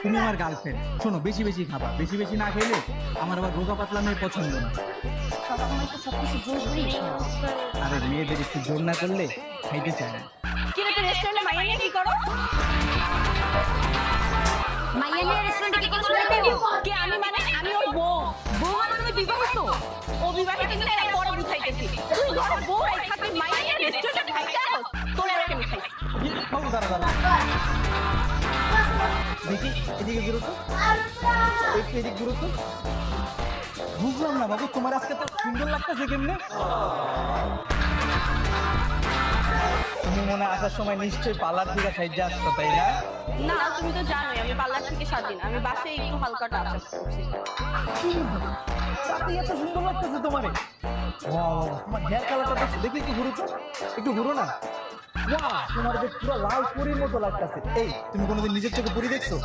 তুমি আমার গার্লফ্রেন্ড, শোনো বেশি বেশি খাবা, বেশি বেশি না খেলে আমার আবার রোগা পাতলা মেয়ে পছন্দ না। সবসময় তো সবকিছু জোর করিস না। আরে মেয়েদের একটু জোর না করলে খাইতে চায় না। কিরে তুই রেস্টুরেন্টে মাইয়া নিয়ে কি করো? মাইয়া নিয়ে রেস্টুরেন্টে কি করো? কে আমি মানে আমি ওর বউ। বউ মানে তুমি বিবাহিত। ও বিবাহিত কিনা এরা পরে বুঝাইতেছি। তুই ঘরে বউ রেখা তুই মাইয়া নিয়ে রেস্টুরেন্টে খাইতে আসস? তোর আজকে আমি খাইছি। বাবু দাঁড়া দাঁড়া, দেখি এদিকে ঘুরো তো, একটু এদিক ঘুরো তো। বুঝলাম না বাবু, তোমার আজকে তো সুন্দর লাগতেছে কেমনে? তুমি মনে হয় আসার সময় নিশ্চয়ই পার্লার থেকে সাইডে আসছো, তাই না? না তুমি তো জানোই আমি পার্লার থেকে স্বাধীন। আমি বাসায় একটু হালকা টাচ আপ করছি। তাতে এত সুন্দর লাগতেছে তোমারে। ওয়াও, তোমার হেয়ার কালারটা দেখো, দেখি একটু ঘুরো তো, একটু ঘুরো না। ওয়াও, তোমার যে পুরো লাল পরীর মতো লাগতেছে। এই, তুমি কোনোদিন নিজের চোখে পরী দেখছো?